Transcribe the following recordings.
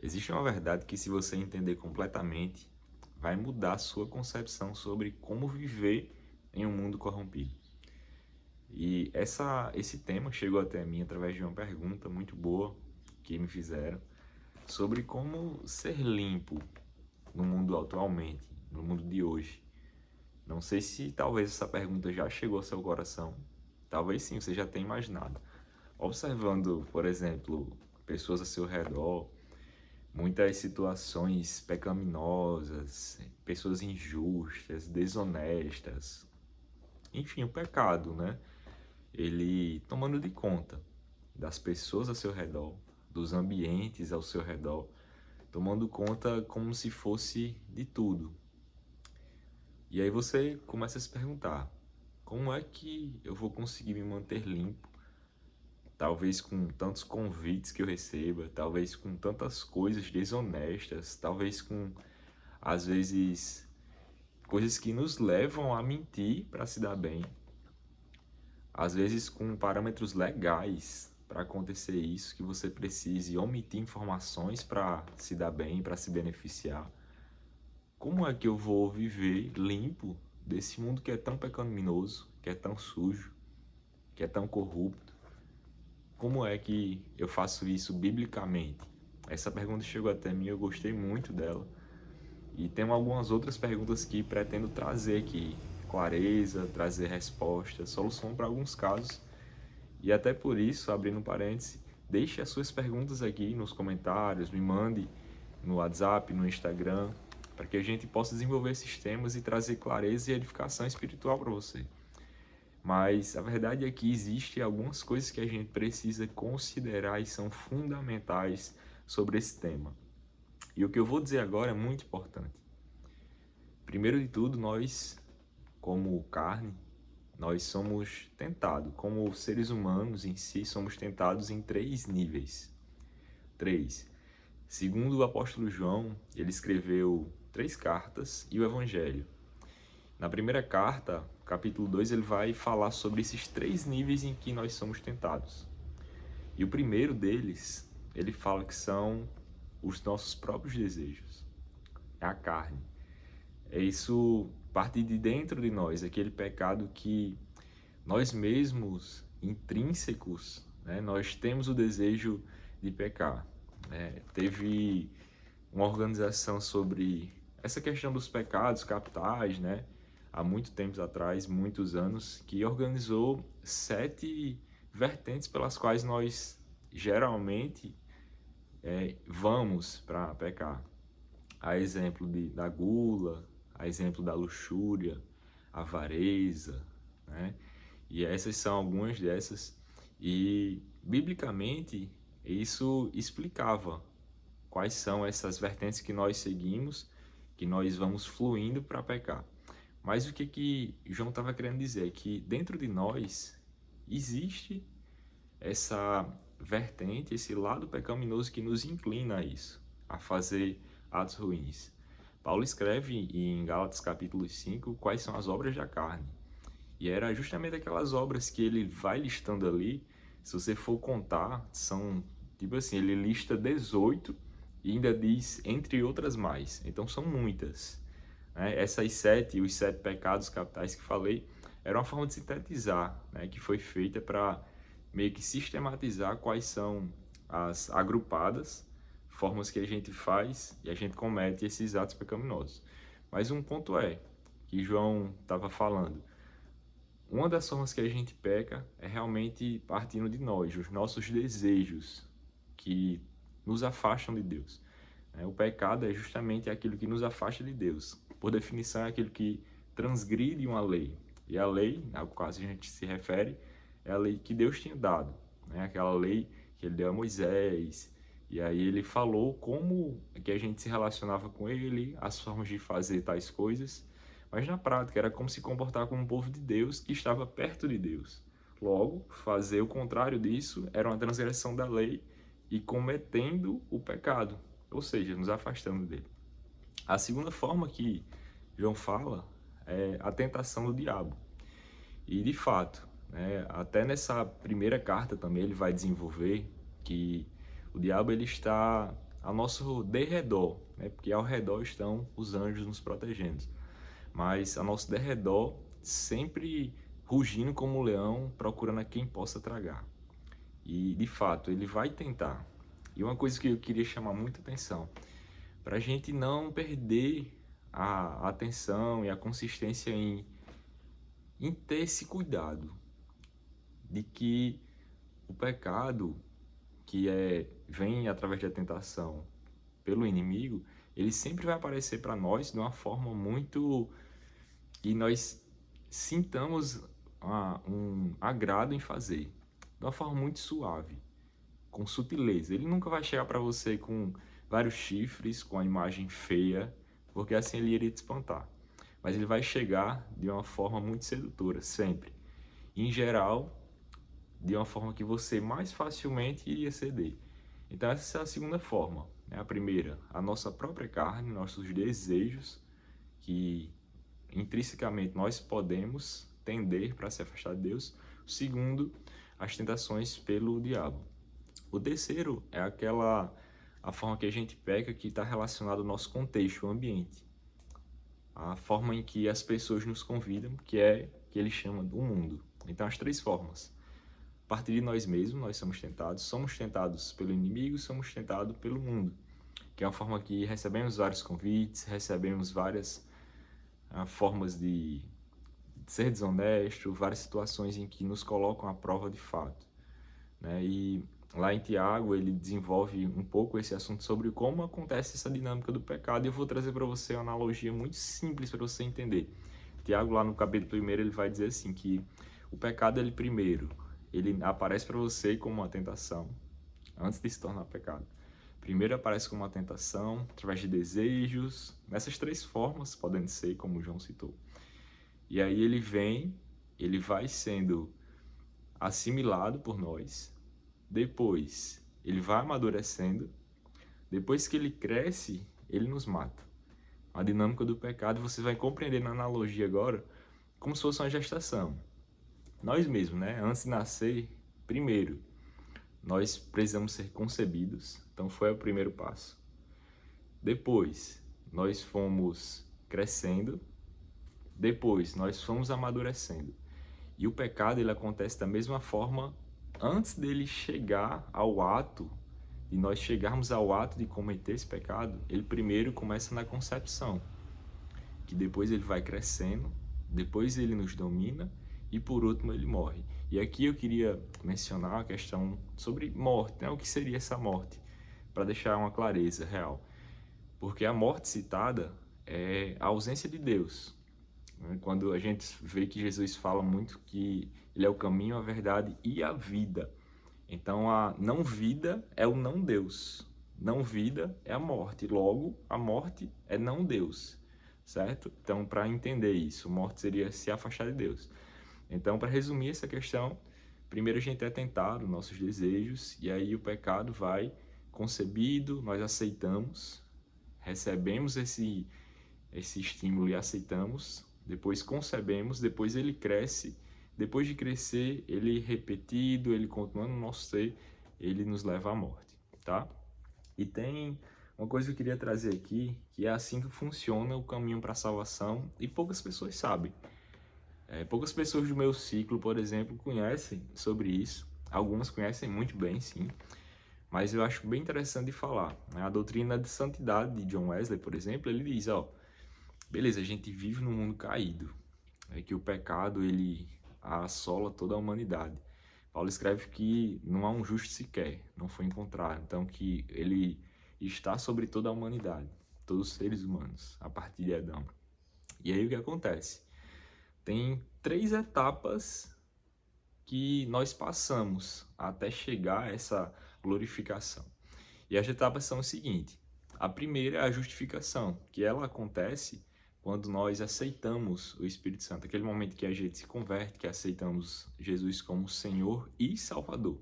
Existe uma verdade que, se você entender completamente, vai mudar a sua concepção sobre como viver em um mundo corrompido. E esse tema chegou até mim através de uma pergunta muito boa que me fizeram sobre como ser limpo no mundo atualmente, no mundo de hoje. Não sei se talvez essa pergunta já chegou ao seu coração. Talvez sim, você já tenha imaginado. Observando, por exemplo, pessoas a seu redor, muitas situações pecaminosas, pessoas injustas, desonestas, enfim, o pecado, né? Ele tomando de conta das pessoas ao seu redor, dos ambientes ao seu redor, tomando conta como se fosse de tudo. E aí você começa a se perguntar: como é que eu vou conseguir me manter limpo? Talvez com tantos convites que eu receba, talvez com tantas coisas desonestas, talvez com, às vezes, coisas que nos levam a mentir para se dar bem, às vezes com parâmetros legais para acontecer isso, que você precise omitir informações para se dar bem, para se beneficiar. Como é que eu vou viver limpo desse mundo que é tão pecaminoso, que é tão sujo, que é tão corrupto? Como é que eu faço isso biblicamente? Essa pergunta chegou até mim, eu gostei muito dela. E tem algumas outras perguntas que pretendo trazer aqui. Clareza, trazer resposta, solução para alguns casos. E até por isso, abrindo um parêntese, deixe as suas perguntas aqui nos comentários, me mande no WhatsApp, no Instagram, para que a gente possa desenvolver esses temas e trazer clareza e edificação espiritual para você. Mas a verdade é que existem algumas coisas que a gente precisa considerar e são fundamentais sobre esse tema. E o que eu vou dizer agora é muito importante. Primeiro de tudo, nós, como carne, nós somos tentados, como seres humanos em si, somos tentados em 3 níveis. 3. Segundo o apóstolo João, ele escreveu 3 cartas e o Evangelho. Na primeira carta, capítulo 2, ele vai falar sobre esses 3 níveis em que nós somos tentados. E o primeiro deles, ele fala que são os nossos próprios desejos. É a carne. É isso parte de dentro de nós, aquele pecado que nós mesmos, intrínsecos, né, nós temos o desejo de pecar. Teve uma organização sobre essa questão dos pecados capitais, né, há muito tempo atrás, muitos anos, que organizou 7 vertentes pelas quais nós geralmente vamos para pecar. A exemplo da gula, a exemplo da luxúria, avareza, né? E essas são algumas dessas. E, biblicamente, isso explicava quais são essas vertentes que nós seguimos, que nós vamos fluindo para pecar. Mas o que João estava querendo dizer é que dentro de nós existe essa vertente, esse lado pecaminoso que nos inclina a isso, a fazer atos ruins. Paulo escreve em Gálatas capítulo 5 quais são as obras da carne. E era justamente aquelas obras que ele vai listando ali. Se você for contar, são tipo assim, ele lista 18 e ainda diz entre outras mais. Então são muitas. Essas 7, os 7 pecados capitais que falei, era uma forma de sintetizar, né, que foi feita para meio que sistematizar quais são as agrupadas formas que a gente faz e a gente comete esses atos pecaminosos. Mas um ponto é, que João estava falando, uma das formas que a gente peca é realmente partindo de nós, os nossos desejos que nos afastam de Deus. O pecado é justamente aquilo que nos afasta de Deus. Por definição, é aquilo que transgride uma lei. E a lei, ao qual a gente se refere, é a lei que Deus tinha dado. Aquela lei que ele deu a Moisés. E aí ele falou como que a gente se relacionava com ele, as formas de fazer tais coisas. Mas na prática era como se comportar como um povo de Deus que estava perto de Deus. Logo, fazer o contrário disso era uma transgressão da lei e cometendo o pecado, ou seja, nos afastando dele. A segunda forma que João fala é a tentação do diabo. E de fato, até nessa primeira carta também ele vai desenvolver que o diabo ele está ao nosso derredor, né? Porque ao redor estão os anjos nos protegendo, mas ao nosso derredor, sempre rugindo como um leão, procurando a quem possa tragar. E, de fato, ele vai tentar. E uma coisa que eu queria chamar muita atenção, para a gente não perder a atenção e a consistência em ter esse cuidado de que o pecado vem através da tentação pelo inimigo, ele sempre vai aparecer para nós de uma forma muito que nós sintamos um agrado em fazer, de uma forma muito suave, com sutileza. Ele nunca vai chegar para você com vários chifres, com a imagem feia, porque assim ele iria te espantar. Mas ele vai chegar de uma forma muito sedutora, sempre. Em geral, de uma forma que você mais facilmente iria ceder. Então essa é a segunda forma, né? A primeira, a nossa própria carne, nossos desejos, que intrinsecamente nós podemos tender para se afastar de Deus. O segundo, as tentações pelo diabo. O terceiro é a forma que a gente peca que está relacionada ao nosso contexto, o ambiente. A forma em que as pessoas nos convidam, que ele chama do mundo. Então, as três formas. A partir de nós mesmos, nós somos tentados pelo inimigo, somos tentados pelo mundo, que é uma forma que recebemos vários convites, recebemos várias formas de ser desonesto, várias situações em que nos colocam à prova de fato, né? E lá em Tiago ele desenvolve um pouco esse assunto sobre como acontece essa dinâmica do pecado, e eu vou trazer para você uma analogia muito simples para você entender. Tiago, lá no capítulo 1, ele vai dizer assim, que o pecado, ele aparece para você como uma tentação, antes de se tornar pecado. Primeiro aparece como uma tentação, através de desejos, nessas três formas, podem ser, como o João citou. E aí ele vai sendo assimilado por nós, depois ele vai amadurecendo, depois que ele cresce, ele nos mata. A dinâmica do pecado você vai compreender na analogia agora, como se fosse uma gestação. Nós mesmos, né? Antes de nascer, primeiro, nós precisamos ser concebidos, então foi o primeiro passo. Depois, nós fomos crescendo, depois, nós fomos amadurecendo. E o pecado, ele acontece da mesma forma antes dele chegar ao ato, de nós chegarmos ao ato de cometer esse pecado, ele primeiro começa na concepção, que depois ele vai crescendo, depois ele nos domina e por último ele morre. E aqui eu queria mencionar a questão sobre morte, né? O que seria essa morte? Para deixar uma clareza real. Porque a morte citada é a ausência de Deus. Quando a gente vê que Jesus fala muito que ele é o caminho, a verdade e a vida. Então a não vida é o não Deus. Não vida é a morte. Logo, a morte é não Deus. Certo? Então, para entender isso, morte seria se afastar de Deus. Então, para resumir essa questão, primeiro a gente é tentado, nossos desejos, e aí o pecado vai concebido, nós aceitamos, recebemos esse estímulo e aceitamos, depois concebemos, depois ele cresce, depois de crescer, ele repetido, ele continuando no nosso ser, ele nos leva à morte, tá? E tem uma coisa que eu queria trazer aqui, que é assim que funciona o caminho para a salvação, e poucas pessoas sabem. Poucas pessoas do meu ciclo, por exemplo, conhecem sobre isso. Algumas conhecem muito bem, sim, mas eu acho bem interessante de falar, né? A doutrina de santidade de John Wesley, por exemplo, ele diz, beleza, a gente vive num mundo caído, que o pecado ele assola toda a humanidade. Paulo escreve que não há um justo sequer, não foi encontrado, então que ele está sobre toda a humanidade, todos os seres humanos, a partir de Adão. E aí o que acontece? Tem 3 etapas que nós passamos até chegar a essa glorificação. E as etapas são o seguinte: a primeira é a justificação, que ela acontece quando nós aceitamos o Espírito Santo, aquele momento que a gente se converte, que aceitamos Jesus como Senhor e Salvador.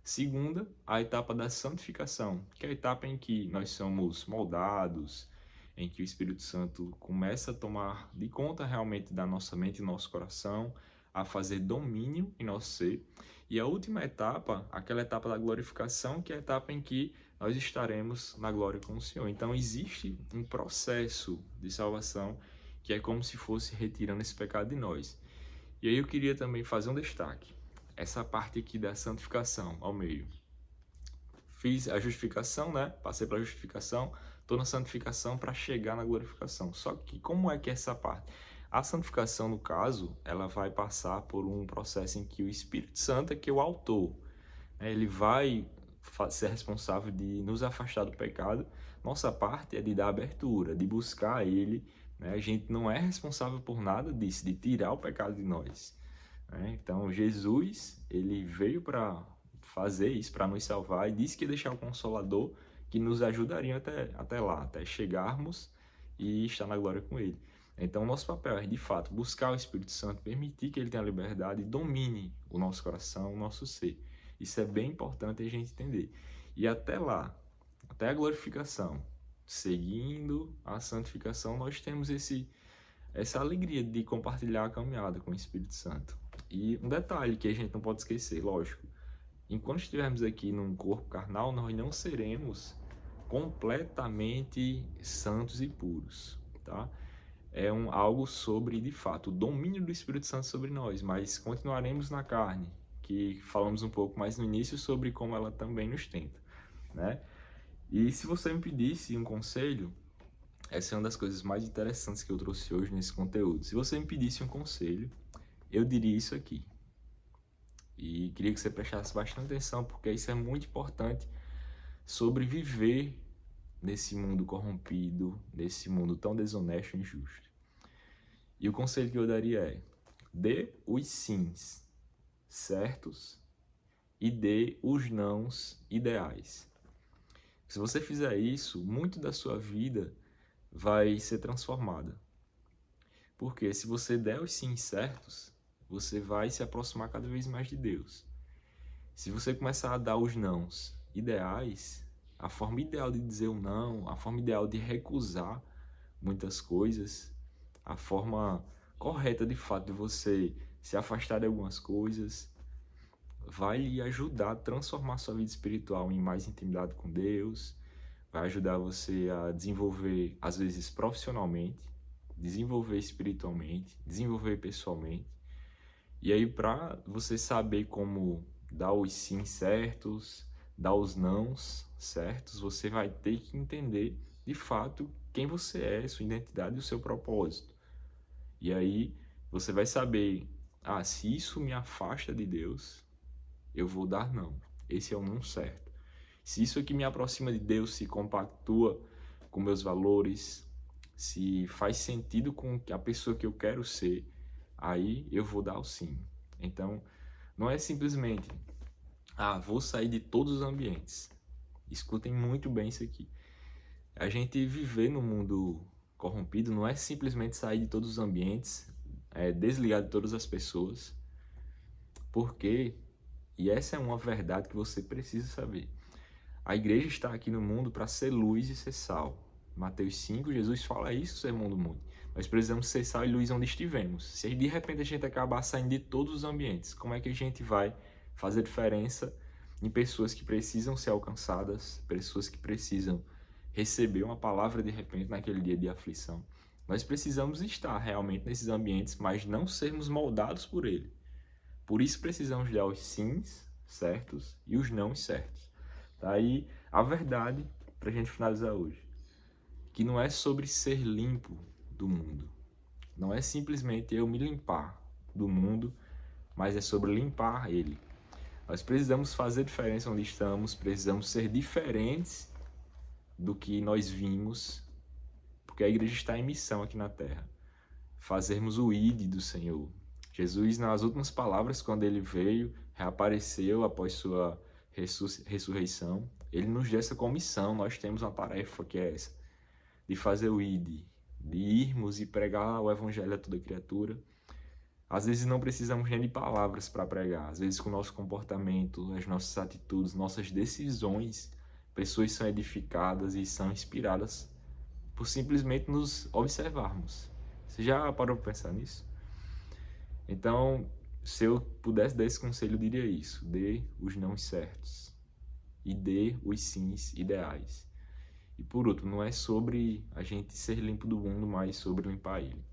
Segunda, a etapa da santificação, que é a etapa em que nós somos moldados, em que o Espírito Santo começa a tomar de conta realmente da nossa mente e nosso coração, a fazer domínio em nosso ser. E a última etapa, aquela etapa da glorificação, que é a etapa em que nós estaremos na glória com o Senhor. Então existe um processo de salvação que é como se fosse retirando esse pecado de nós. E aí eu queria também fazer um destaque. Essa parte aqui da santificação, ao meio. Fiz a justificação, né? Passei pela justificação, estou na santificação para chegar na glorificação. Só que como é que é essa parte? A santificação, no caso, ela vai passar por um processo em que o Espírito Santo é que é o autor, né? Ele vai ser responsável de nos afastar do pecado. Nossa parte é de dar abertura, de buscar Ele, né? A gente não é responsável por nada disso, de tirar o pecado de nós, né? Então, Jesus, ele veio para fazer isso, para nos salvar, e disse que ia deixar o Consolador que nos ajudaria até lá, até chegarmos e estar na glória com Ele. Então, nosso papel é, de fato, buscar o Espírito Santo, permitir que Ele tenha liberdade e domine o nosso coração, o nosso ser. Isso é bem importante a gente entender. E até lá, até a glorificação, seguindo a santificação, nós temos essa alegria de compartilhar a caminhada com o Espírito Santo. E um detalhe que a gente não pode esquecer, lógico, enquanto estivermos aqui num corpo carnal, nós não seremos completamente santos e puros, tá? É algo sobre, de fato, o domínio do Espírito Santo sobre nós, mas continuaremos na carne, que falamos um pouco mais no início sobre como ela também nos tenta, né? E se você me pedisse um conselho, essa é uma das coisas mais interessantes que eu trouxe hoje nesse conteúdo. Se você me pedisse um conselho, eu diria isso aqui. E queria que você prestasse bastante atenção, porque isso é muito importante sobre viver nesse mundo corrompido, nesse mundo tão desonesto e injusto. E o conselho que eu daria é: dê os sims certos e dê os nãos ideais. Se você fizer isso, muito da sua vida vai ser transformada. Porque se você der os sims certos, você vai se aproximar cada vez mais de Deus. Se você começar a dar os nãos ideais, a forma ideal de dizer um não, a forma ideal de recusar muitas coisas, a forma correta de fato de você se afastar de algumas coisas, vai lhe ajudar a transformar sua vida espiritual em mais intimidade com Deus, vai ajudar você a desenvolver, às vezes profissionalmente, desenvolver espiritualmente, desenvolver pessoalmente. E aí, para você saber como dar os sim certos, dar os nãos certos, você vai ter que entender, de fato, quem você é, sua identidade e o seu propósito. E aí, você vai saber, se isso me afasta de Deus, eu vou dar não. Esse é o não certo. Se isso aqui me aproxima de Deus, se compactua com meus valores, se faz sentido com a pessoa que eu quero ser, aí eu vou dar o sim. Então, não é simplesmente, vou sair de todos os ambientes. Escutem muito bem isso aqui. A gente viver no mundo corrompido não é simplesmente sair de todos os ambientes, desligar de todas as pessoas, porque, e essa é uma verdade que você precisa saber, a igreja está aqui no mundo para ser luz e ser sal. Mateus 5, Jesus fala isso no Sermão do Monte. Nós precisamos ser sal e luz onde estivermos. Se de repente a gente acabar saindo de todos os ambientes, como é que a gente vai fazer diferença em pessoas que precisam ser alcançadas, pessoas que precisam receber uma palavra de repente naquele dia de aflição? Nós precisamos estar realmente nesses ambientes, mas não sermos moldados por ele. Por isso precisamos dar os sims certos e os não certos. Tá aí a verdade, para a gente finalizar hoje, que não é sobre ser limpo do mundo. Não é simplesmente eu me limpar do mundo, mas é sobre limpar ele. Nós precisamos fazer diferença onde estamos, precisamos ser diferentes do que nós vimos, porque a igreja está em missão aqui na terra. Fazermos o ID do Senhor. Jesus, nas últimas palavras, quando ele veio, reapareceu após sua ressurreição, ele nos deu essa comissão. Nós temos uma tarefa que é essa, de fazer o ID, de irmos e pregar o evangelho a toda criatura. Às vezes não precisamos nem de palavras para pregar, às vezes com o nosso comportamento, as nossas atitudes, nossas decisões, pessoas são edificadas e são inspiradas por simplesmente nos observarmos. Você já parou para pensar nisso? Então, se eu pudesse dar esse conselho, eu diria isso: dê os não certos e dê os sims ideais. E por último, não é sobre a gente ser limpo do mundo, mas sobre limpar ele.